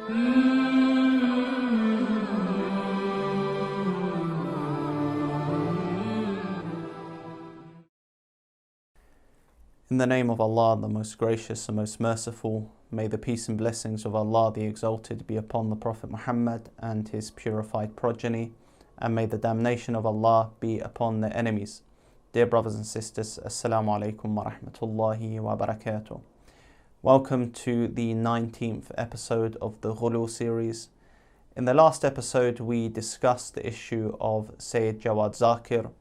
In the name of Allah, the most gracious and most merciful, may the peace and blessings of Allah the Exalted be upon the Prophet Muhammad and his purified progeny, and may the damnation of Allah be upon their enemies. Dear brothers and sisters, Assalamu alaikum wa rahmatullahi wa barakatuh. Welcome to the 19th episode of the Ghulu series. In the last episode we discussed the issue of Sayyid Jawad Zakir,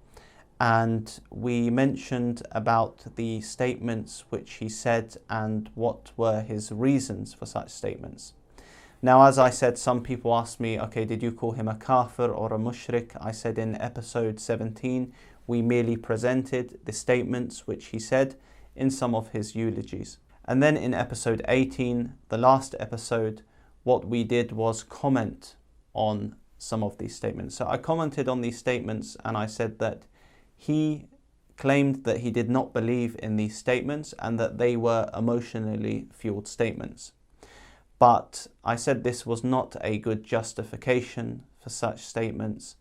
and we mentioned about the statements which he said and what were his reasons for such statements. Now, as I said, some people asked me, okay, did you call him a kafir or a mushrik? I said in episode 17 we merely presented the statements which he said in some of his eulogies. And then in episode 18, the last episode, what we did was comment on some of these statements. So I commented on these statements and I said that he claimed that he did not believe in these statements and that they were emotionally fueled statements. But I said this was not a good justification for such statements.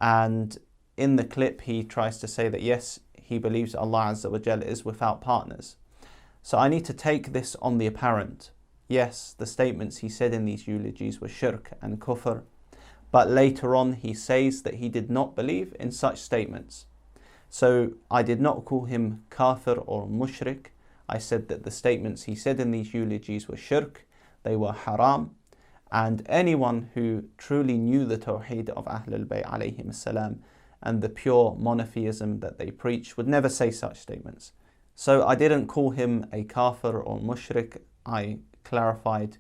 And in the clip he tries to say that yes, he believes Allah Azza wa Jalla is without partners. So I need to take this on the apparent. Yes, the statements he said in these eulogies were shirk and kufr. But later on he says that he did not believe in such statements. So I did not call him kafir or mushrik. I said that the statements he said in these eulogies were shirk, they were haram, and anyone who truly knew the Tawhid of Ahlul Bayt alayhim salam and the pure monotheism that they preach would never say such statements. So I didn't call him a kafir or mushrik. I clarified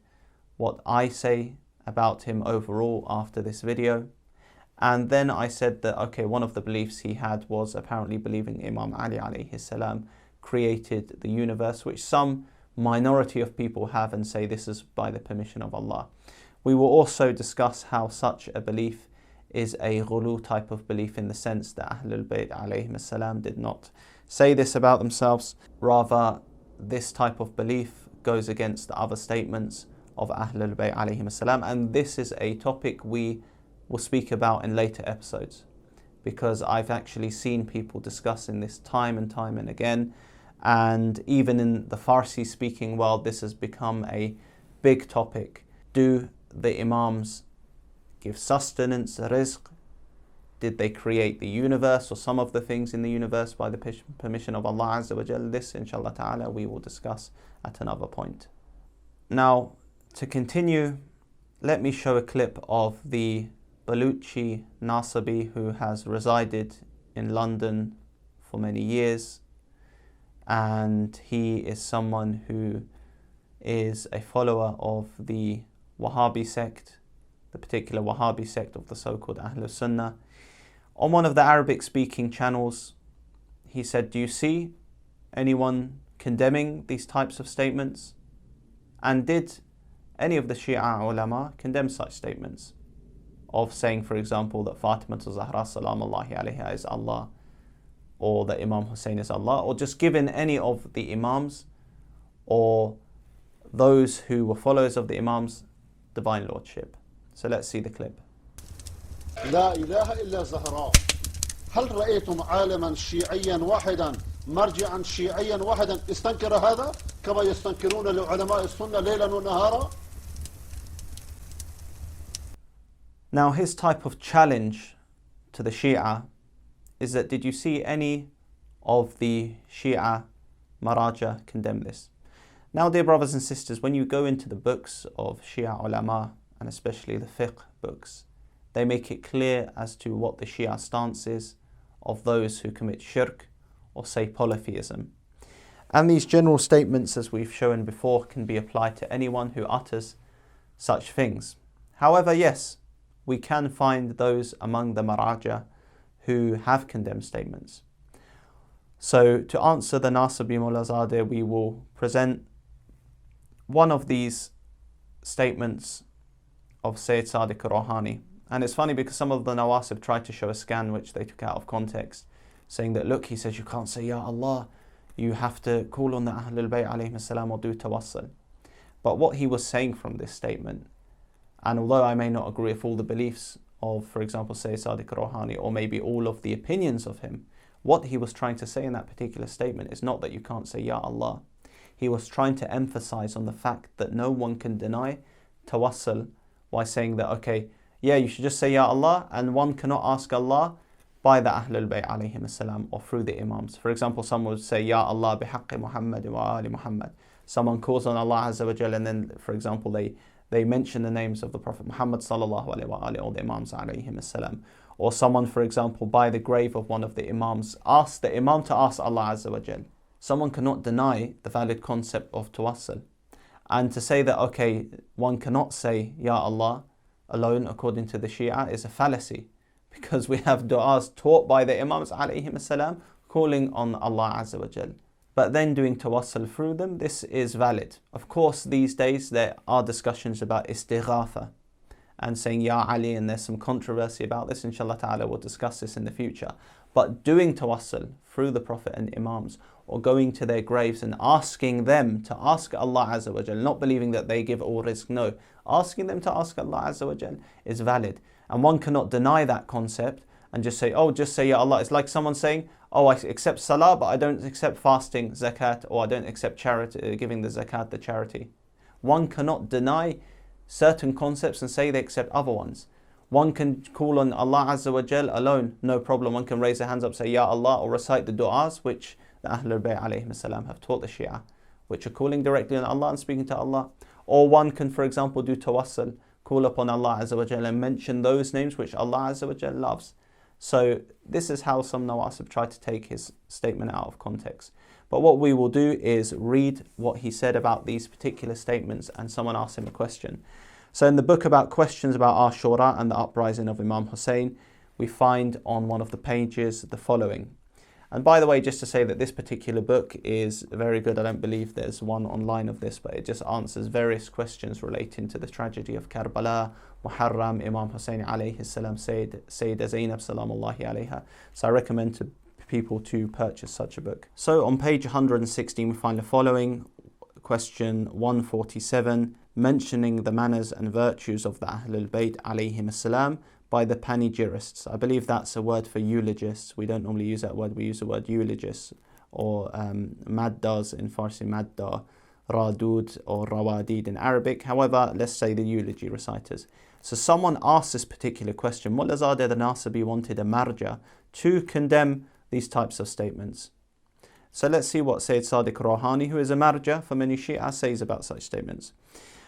what I say about him overall after this video. And then I said that, okay, one of the beliefs he had was apparently believing Imam Ali alayhi salam created the universe, which some minority of people have and say this is by the permission of Allah. We will also discuss how such a belief is a ghulu type of belief, in the sense that Ahlul Bayt alayhim salam did not say this about themselves. Rather, this type of belief goes against the other statements of Ahlul Bayt alayhim salam, and this is a topic we will speak about in later episodes, because I've actually seen people discussing this time and again, and even in the Farsi speaking world this has become a big topic. Do the Imams give sustenance, rizq? Did they create the universe or some of the things in the universe by the permission of Allah Azza wa Jalla? This, inshallah ta'ala, we will discuss at another point. Now, to continue, let me show a clip of the Baluchi Nasabi who has resided in London for many years, and he is someone who is a follower of the Wahhabi sect, the particular Wahhabi sect of the so-called Ahlul Sunnah. On one of the Arabic speaking channels he said, do you see anyone condemning these types of statements? And did any of the Shia ulama condemn such statements of saying, for example, that Fatima Zahra salamullahi alayha is Allah, or that Imam Hussein is Allah, or just given any of the Imams or those who were followers of the Imams divine lordship? So let's see the clip. لا إله إلا زهراء. هل رأيتم عالما شيعيا واحدا مرجعا شيعيا واحدا استنكر هذا كما يستنكرون لعلماء السنة ليلا ونهارا؟ Now his type of challenge to the Shia is that, did you see any of the Shia Maraja condemn this? Now, dear brothers and sisters, when you go into the books of Shia ulama, and especially the fiqh books, they make it clear as to what the Shia stance is of those who commit shirk or say polytheism. And these general statements, as we've shown before, can be applied to anyone who utters such things. However, yes, we can find those among the Maraja who have condemned statements. So to answer the Nasabi Mullahzadeh, we will present one of these statements of Sayed Sadiq Rouhani. And it's funny because some of the Nawasib tried to show a scan which they took out of context, saying that, look, he says you can't say Ya Allah, you have to call on the Ahlul Bayt alayhim salam or do tawassul. But what he was saying from this statement And although I may not agree with all the beliefs of, for example, Sayed Sadiq Rouhani, or maybe all of the opinions of him, what he was trying to say in that particular statement is not that you can't say Ya Allah. He was trying to emphasize on the fact that no one can deny tawassul by saying that, okay, yeah, you should just say Ya Allah, and one cannot ask Allah by the Ahlul Bayt alayhim as-salam or through the Imams. For example, someone would say Ya Allah bihaqqi Muhammad wa ali Muhammad. Someone calls on Allah Azza wa Jal, and then, for example, they mention the names of the Prophet Muhammad sallallahu alayhi wa alihi, or the Imams alayhim as-salam. Or someone, for example, by the grave of one of the Imams, asks the Imam to ask Allah Azza wa Jal. Someone cannot deny the valid concept of tawassul. And to say that, okay, one cannot say Ya Allah alone according to the Shia is a fallacy, because we have du'as taught by the Imams alayhim as-salam calling on Allah Azza wa Jal. But then doing tawassul through them, this is valid. Of course, these days there are discussions about istighatha and saying Ya Ali, and there's some controversy about this. Inshallah ta'ala, we'll discuss this in the future. But doing tawassul through the Prophet and Imams, or going to their graves and asking them to ask Allah Azza wa Jal, not believing that they give all rizq, no, asking them to ask Allah Azza wa Jal is valid. And one cannot deny that concept and just say, oh, just say Ya Allah. It's like someone saying, oh, I accept salah, but I don't accept fasting, zakat, or I don't accept charity, giving the zakat, the charity. One cannot deny certain concepts and say they accept other ones. One can call on Allah Azza wa Jal alone, no problem. One can raise their hands up, say Ya Allah, or recite the du'as which the Ahlul Bayt alayhim as-salam have taught the Shia, which are calling directly on Allah and speaking to Allah. Or one can, for example, do tawassul, call upon Allah Azza wa Jal and mention those names which Allah Azza wa Jal loves. So this is how some Nawasib try to take his statement out of context. But what we will do is read what he said about these particular statements, and someone asked him a question. So in the book about questions about Ashura and the uprising of Imam Hussein, we find on one of the pages the following. And by the way, just to say that this particular book is very good. I don't believe there's one online of this, but it just answers various questions relating to the tragedy of Karbala, Muharram, Imam Hussein alayhi salam, Sayyidah Zainab salamullahi alayha. So I recommend to people to purchase such a book. So on page 116 we find the following, question 147, mentioning the manners and virtues of the Ahlul Bayt alayhim as-salam by the panegyrists. I believe that's a word for eulogists. We don't normally use that word, we use the word eulogists, or maddas in Farsi, madda, radud, or rawadid in Arabic. However, let's say the eulogy reciters. So someone asked this particular question. Mullahzadeh the Nasibi wanted a marja to condemn these types of statements. So let's see what Sayed Sadiq Rouhani, who is a marja for many Shia, says about such statements.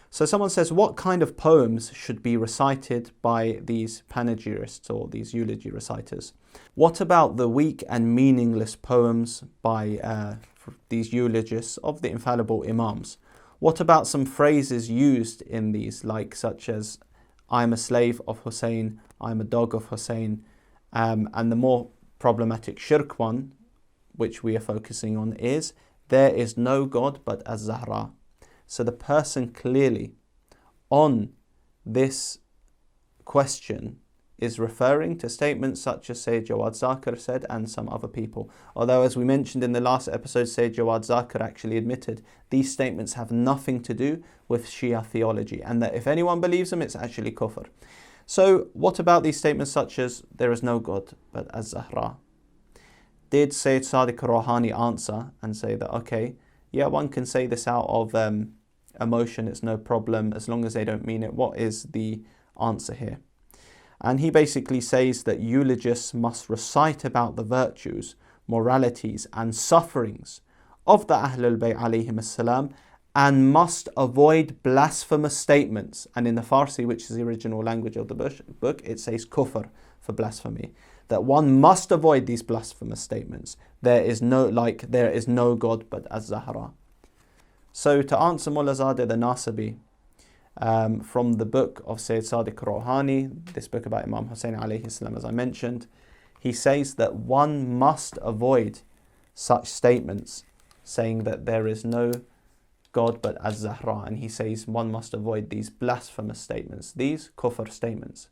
So someone says, what kind of poems should be recited by these panegyrists or these eulogy reciters? What about the weak and meaningless poems by these eulogists of the infallible Imams? What about some phrases used in these, like such as, I'm a slave of Hussein, I'm a dog of Hussein, and the more problematic shirk one, which we are focusing on, is, there is no God but Az-Zahra. So the person clearly on this question is referring to statements such as Sayyid Jawad Zakir said and some other people. Although, as we mentioned in the last episode, Sayyid Jawad Zakir actually admitted these statements have nothing to do with Shia theology, and that if anyone believes them, it's actually kufr. So what about these statements such as, there is no God but Az-Zahra? Did Sayyid Sadiq Rouhani answer and say that, okay, yeah, one can say this out of emotion, it's no problem, as long as they don't mean it? What is the answer here? And he basically says that eulogists must recite about the virtues, moralities and sufferings of the Ahlul Bayt alayhim as-salam, and must avoid blasphemous statements. And in the Farsi, which is the original language of the book, it says kufr for blasphemy. That one must avoid these blasphemous statements. There is no God but Az-Zahra. So to answer Mullahzadeh the Nasibi, from the book of Sayyid Sadiq Rouhani, this book about Imam Hussein alayhi salam, as I mentioned, he says that one must avoid such statements, saying that there is no God but Az-Zahra, and he says one must avoid these blasphemous statements, these kufr statements.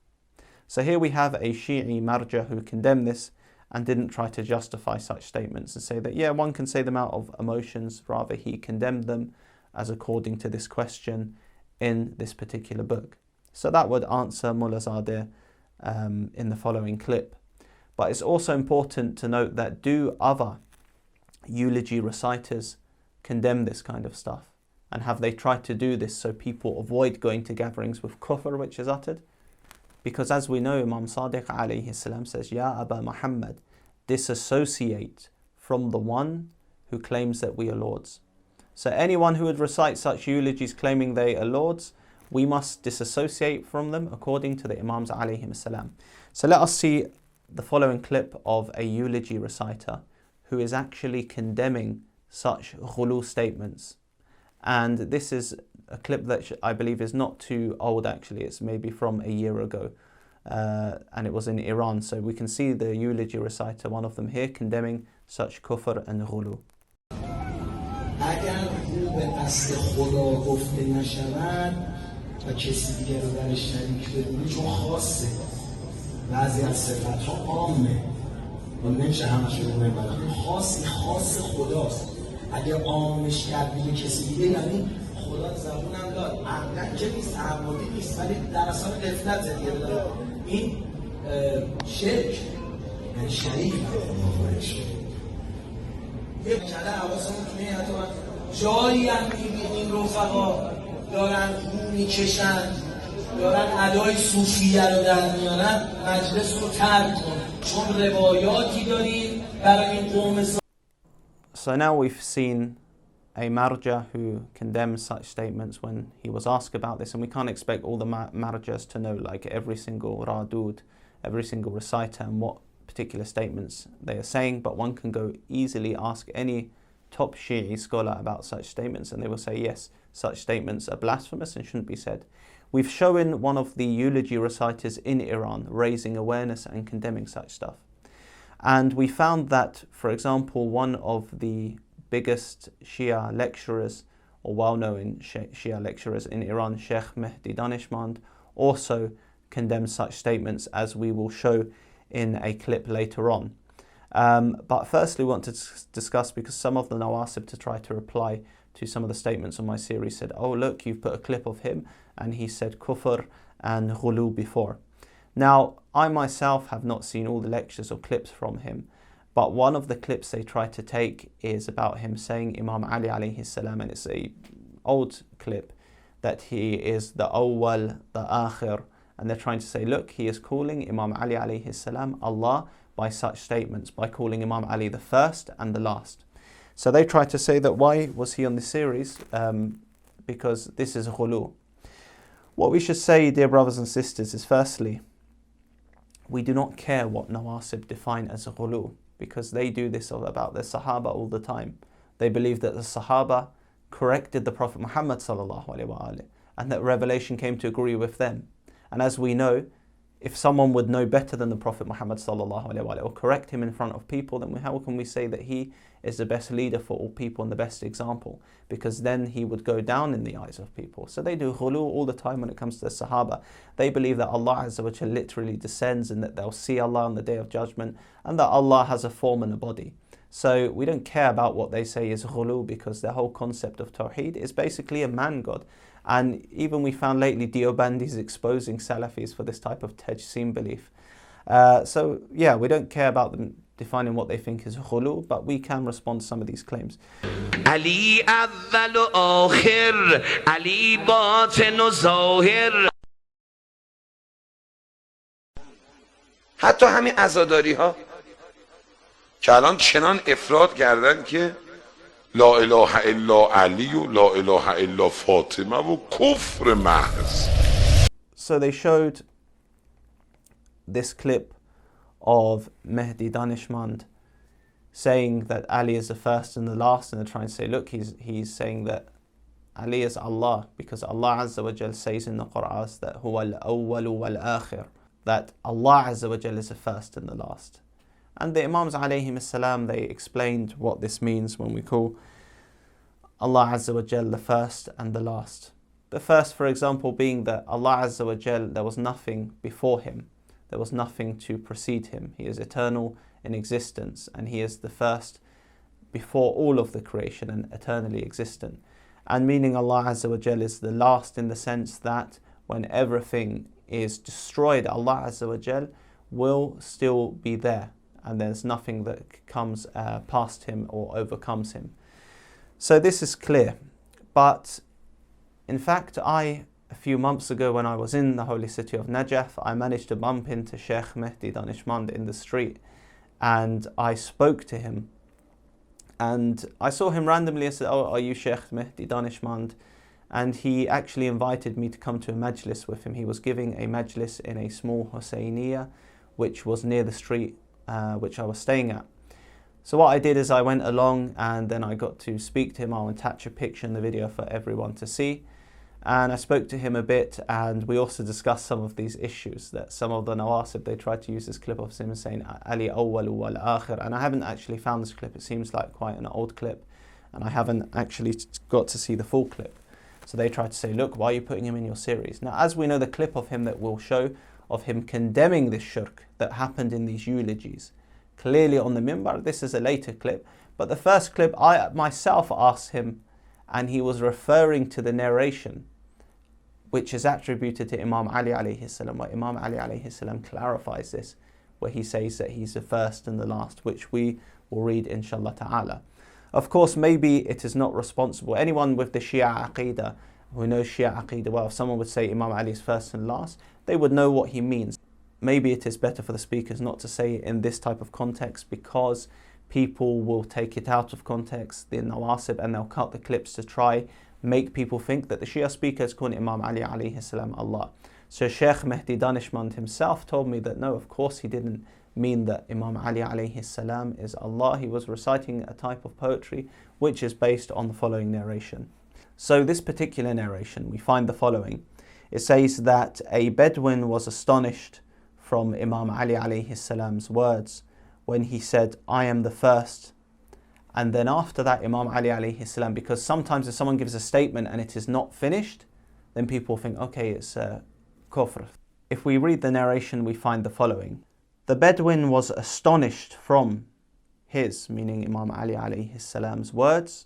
So here we have a Shi'i marja who condemned this and didn't try to justify such statements and say that, yeah, one can say them out of emotions. Rather, he condemned them as according to this question in this particular book. So that would answer Mullahzadeh in the following clip. But it's also important to note that do other eulogy reciters condemn this kind of stuff? And have they tried to do this so people avoid going to gatherings with kufr which is uttered? Because as we know, Imam Sadiq alayhi salam says, Ya Aba Muhammad, disassociate from the one who claims that we are lords. So anyone who would recite such eulogies claiming they are lords, we must disassociate from them according to the Imams alayhim salam. So let us see the following clip of a eulogy reciter who is actually condemning such ghulu statements. And this is a clip that I believe is not too old actually, it's maybe from a year ago. And it was in Iran. So we can see the eulogy reciter, one of them here, condemning such kufr and ghulu. اگر او به قصد خدا گفته نشود و کسی دیگر رو درش شریک بدونه چون خاصه بعضی از صفت‌ها عامه و نمیشه همشون رو ببرن خاص خداست اگر عامش کرد دیگه کسی دیگه یعنی خدا زبونم داد عقلا که نیست تعبدی نیست ولی در اصل غفلت دیگه داره این شرک یعنی شریک به خدا وارد شد یه کله حواسمون تو این حتی جایی هم میبینیم رفقا دارن رو میکشن دارن ادای صوفیه رو در میارن مجلس رو ترک کن چون روایاتی داریم برای این قوم. So now we've seen a marja who condemns such statements when he was asked about this, and we can't expect all the marjas to know like every single radud, every single reciter and what particular statements they are saying, but one can go easily ask any top Shi'i scholar about such statements and they will say yes, such statements are blasphemous and shouldn't be said. We've shown one of the eulogy reciters in Iran raising awareness and condemning such stuff. And we found that, for example, one of the biggest Shia lecturers or well-known Shia lecturers in Iran, Sheikh Mahdi Daneshmand, also condemns such statements, as we will show in a clip later on. But firstly, we want to discuss, because some of the Nawasib to try to reply to some of the statements on my series said, oh look, you've put a clip of him and he said kufr and ghulu before. Now, I myself have not seen all the lectures or clips from him, but one of the clips they try to take is about him saying Imam Ali alayhi salam, and it's a old clip, that he is the awwal, the akhir, and they're trying to say, look, he is calling Imam Ali alayhi salam Allah by such statements, by calling Imam Ali the first and the last. So they try to say that why was he on the series? Because this is ghulu. What we should say, dear brothers and sisters, is firstly, we do not care what Nawasib define as ghulu, because they do this about the Sahaba all the time. They believe that the Sahaba corrected the Prophet Muhammad sallallahu alaihi wasallam, and that revelation came to agree with them. And as we know, if someone would know better than the Prophet Muhammad sallallahu alaihi wasallam or correct him in front of people, then how can we say that he is the best leader for all people and the best example? Because then he would go down in the eyes of people. So they do ghulu all the time when it comes to the Sahaba. They believe that Allah Azza wa Jalla literally descends and that they'll see Allah on the Day of Judgment, and that Allah has a form and a body. So we don't care about what they say is ghulu, because their whole concept of Tawhid is basically a man God. And even we found lately Deobandis exposing Salafis for this type of tajsim belief. So yeah, we don't care about them defining what they think is ghulu, but we can respond to some of these claims. Ali awwal و آخر Ali باطن و ظاهر. حتی همین عزاداری ها که الان چنان افراد کردن که لا اله الا علی و لا اله الا فاطمه و کفر محض. So they showed this clip of Mahdi Daneshmand saying that Ali is the first and the last, and they're trying to say, look, he's saying that Ali is Allah, because Allah Azza wa Jal says in the Quran that huwa al-awwal wal-akhir, that Allah Azza wa Jal is the first and the last. And the Imams alayhim as-salam, they explained what this means when we call Allah Azza wa Jal the first and the last. The first, for example, being that Allah Azza wa Jal, there was nothing before him. There was nothing to precede him. He is eternal in existence, and he is the first before all of the creation and eternally existent. And meaning Allah Azza wa Jal is the last in the sense that when everything is destroyed, Allah Azza wa Jal will still be there, and there's nothing that comes past him or overcomes him. So this is clear. But in fact, a few months ago when I was in the holy city of Najaf, I managed to bump into Sheikh Mahdi Daneshmand in the street, and I spoke to him. And I saw him randomly and said, "Oh, are you Sheikh Mahdi Daneshmand?" And he actually invited me to come to a majlis with him. He was giving a majlis in a small Husseiniya, which was near the street which I was staying at. So what I did is I went along, and then I got to speak to him. I'll attach a picture in the video for everyone to see. And I spoke to him a bit, and we also discussed some of these issues that some of the Nawasib, they tried to use this clip of him saying Ali awwalu wal akhir, and I haven't actually found this clip. It seems like quite an old clip, and I haven't actually got to see the full clip. So they tried to say, look, why are you putting him in your series? Now, as we know, the clip of him that we'll show of him condemning this shirk that happened in these eulogies, clearly on the minbar, this is a later clip, but the first clip I myself asked him, and he was referring to the narration which is attributed to Imam Ali alayhi salam, where Imam Ali alayhi salam clarifies this, where he says that he's the first and the last, which we will read inshallah ta'ala. Of course, maybe it is not responsible. Anyone with the Shia Aqidah, who knows Shia Aqidah well, if someone would say Imam Ali is first and last, they would know what he means. Maybe it is better for the speakers not to say it in this type of context, because people will take it out of context, the Nawasib, and they'll cut the clips to try make people think that the Shia speaker is calling Imam Ali alayhi salam Allah. So Sheikh Mahdi Daneshmand himself told me that no, of course he didn't mean that Imam Ali alayhi salam is Allah. He was reciting a type of poetry which is based on the following narration. So this particular narration, we find the following. It says that a Bedouin was astonished from Imam Ali alayhi salam's words when he said, "I am the first." And then after that, Imam Ali alayhi salam, because sometimes if someone gives a statement and it is not finished, then people think, okay, it's kufr. If we read the narration, we find the following. The Bedouin was astonished from his, meaning Imam Ali alayhi salam's words.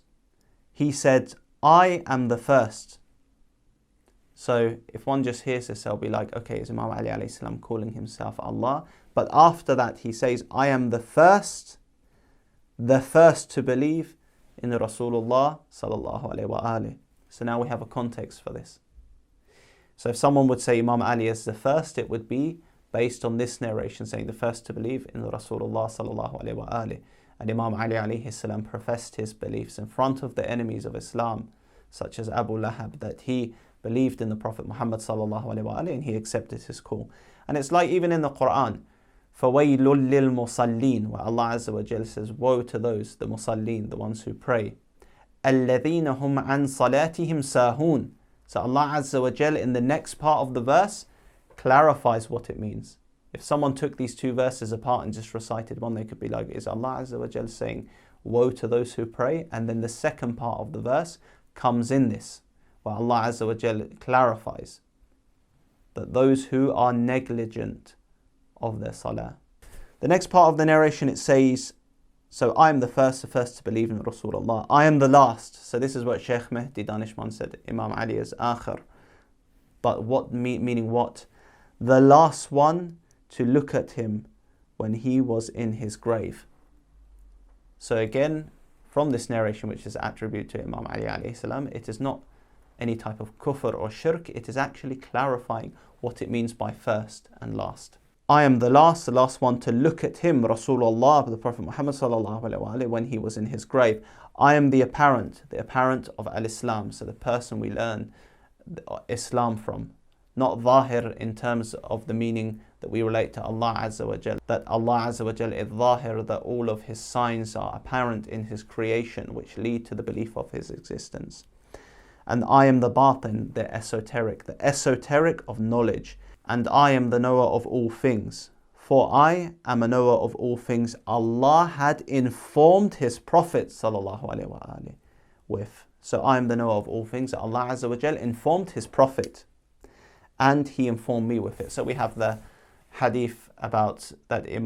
He said, "I am the first." So if one just hears this, they'll be like, okay, is Imam Ali alayhi salam calling himself Allah? But after that, he says, "I am the first to believe in the Rasulullah sallallahu alayhi wa alihi." So now we have a context for this. So if someone would say Imam Ali is the first, it would be based on this narration saying the first to believe in the Rasulullah sallallahu alayhi wa alihi. And Imam Ali alayhi salam professed his beliefs in front of the enemies of Islam, such as Abu Lahab, that he believed in the Prophet Muhammad sallallahu alayhi wa alihi and he accepted his call. And it's like even in the Quran, فَوَيْلٌ لِلْمُصَلِّينَ, where Allah Azza wa Jalla says, woe to those, the musallin, the ones who pray. الَّذِينَ هُمْ عَنْ صَلَاتِهِمْ سَاهُونَ. So Allah Azza wa Jalla in the next part of the verse clarifies what it means. If someone took these two verses apart and just recited one, they could be like, is Allah Azza wa Jalla saying, woe to those who pray? And then the second part of the verse comes in this, where Allah Azza wa Jalla clarifies that those who are negligent of their salah. The next part of the narration, it says, so I am the first to believe in Rasulullah. I am the last. So this is what Sheikh Mahdi Daneshmand said, Imam Ali is akhir. But what meaning what? The last one to look at him when he was in his grave. So again, from this narration, which is attributed to Imam Ali alayhi salam, it is not any type of kufr or shirk. It is actually clarifying what it means by first and last. I am the last one to look at him, Rasulullah, the Prophet Muhammad sallallahu alaihi wasallam, when he was in his grave. I am the apparent of al-Islam, so the person we learn Islam from. Not zahir in terms of the meaning that we relate to Allah Azza wa Jal, that Allah Azza wa Jal is zahir, that all of his signs are apparent in his creation, which lead to the belief of his existence. And I am the batin, the esoteric of knowledge. And I am the knower of all things. For I am a knower of all things Allah had informed his Prophet sallallahu alaihi wasallam with. So I am the knower of all things that Allah Azza wa Jal informed his Prophet, and he informed me with it. So we have the hadith about that the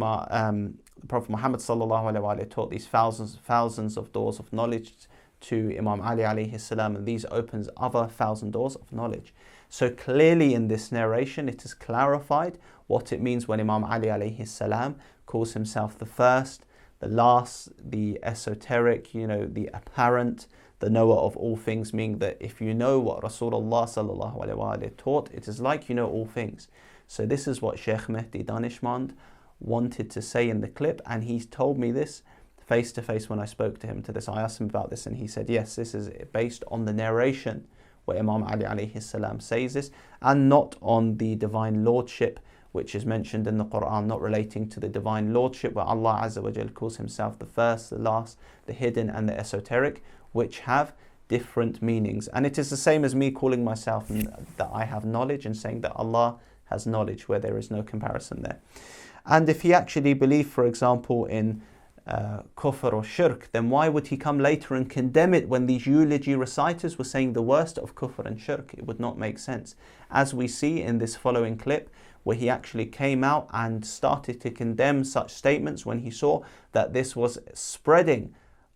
Prophet Muhammad sallallahu alaihi wasallam taught these thousands of doors of knowledge to Imam Ali alayhi salam, and these opens other 1,000 doors of knowledge. So clearly in this narration it is clarified what it means when Imam Ali alayhi salam calls himself the first, the last, the esoteric, the apparent, the knower of all things, meaning that if you know what Rasulullah sallallahu alaihi wasallam taught, it is like you know all things. So this is what Sheikh Mahdi Daneshmand wanted to say in the clip, and he's told me this face to face when I spoke to him to this. I asked him about this and he said, yes, this is based on the narration where Imam Ali alayhi salam says this, and not on the divine lordship which is mentioned in the Quran, not relating to the divine lordship where Allah Azza wa Jal calls himself the first, the last, the hidden and the esoteric, which have different meanings. And it is the same as me calling myself that I have knowledge and saying that Allah has knowledge, where there is no comparison there. And if he actually believed, for example, in kufr or shirk, then why would he come later and condemn it when these eulogy reciters were saying the worst of kufr and shirk? It would not make sense. As we see in this following clip, where he actually came out and started to condemn such statements when he saw that this was spreading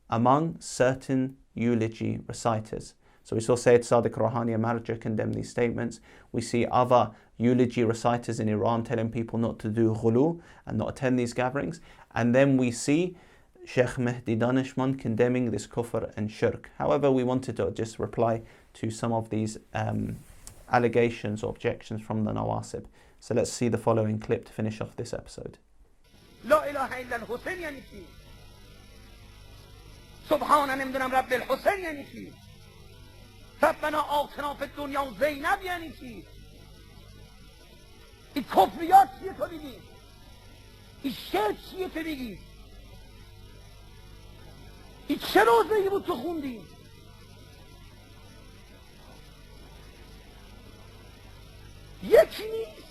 among certain eulogy reciters. So we saw Sayed Sadiq Rouhani, a manager, condemn these statements. We see other eulogy reciters in Iran telling people not to do ghulu and not attend these gatherings. And then we see Sheikh Mahdi Daneshmand condemning this kufr and shirk. However, we wanted to just reply to some of these allegations or objections from the Nawasib. So let's see the following clip to finish off this episode. La ilaha illa al-Husayn yani ki? Subhana nemidunem Rabbil Husayn yani ki? Rabbana atina fid dunya Zeynab yani ki? این کفریات چیه تو بگی؟ این شرک چیه تو بگی؟ این چه روزه‌ای بود تو خوندی؟ یکی نیست،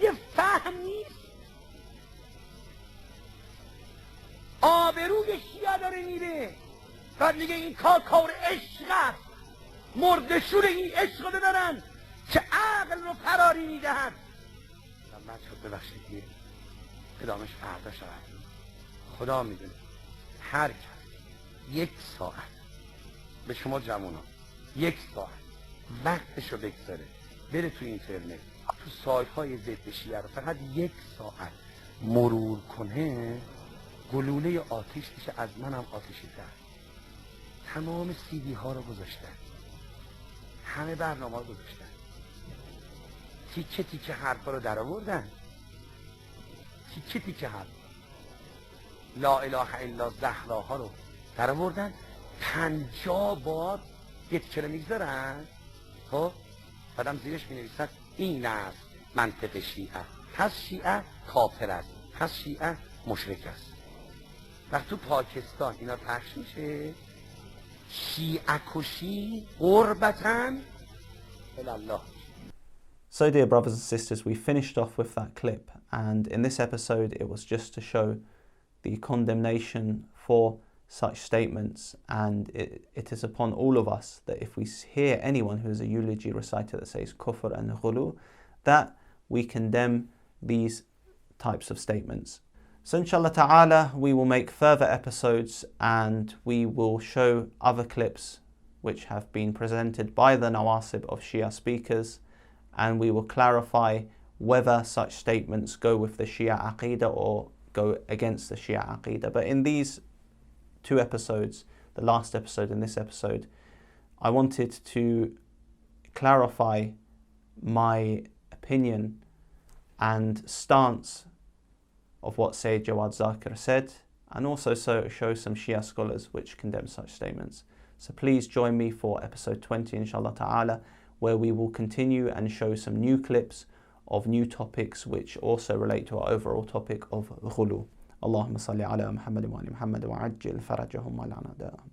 یه فهم نیست. آبروی شیعه داره میره، بعد میگه این کار عشق است. مردشور این عشق رو ببرن که عقل رو فراری میدهد. بچه ببخشید ادامش فردا شود. خدا میدونه هر کس 1 ساعت به شما جوانان 1 ساعت وقتشو بگذاره بره تو اینترنت تو سایت های ضد شیعه رو فقط 1 ساعت مرور کنه، گلوله آتیش میشه. از منم آتیشی تر. تمام CD ها رو گذاشتن، همه برنامه رو گذاشتن، تیکه تیکه حرفا رو در آوردن، تیکه تیکه حرف لا اله الا زهراها رو در آوردن. 50 بار یه تیکه رو میگذارن، خب بعدم زیرش مینویسن این است منطق شیعه، پس شیعه کافر است، پس شیعه مشرک است. وقتی تو پاکستان اینا پخش میشه، شیعه کشی قربتاً الله. So dear brothers and sisters, we finished off with that clip, and in this episode it was just to show the condemnation for such statements, and it is upon all of us that if we hear anyone who is a eulogy reciter that says kufr and ghulu, that we condemn these types of statements. So inshallah ta'ala we will make further episodes and we will show other clips which have been presented by the Nawasib of Shia speakers, and we will clarify whether such statements go with the Shia Aqidah or go against the Shia Aqidah. But in these 2 episodes, the last episode and this episode, I wanted to clarify my opinion and stance of what Sayyid Jawad Zakir said, and also show some Shia scholars which condemn such statements. So please join me for episode 20 inshallah ta'ala, where we will continue and show some new clips of new topics which also relate to our overall topic of ghulu. Allahumma salli ala Muhammad wa ali Muhammad wa ajil farajahum wa lana da'am.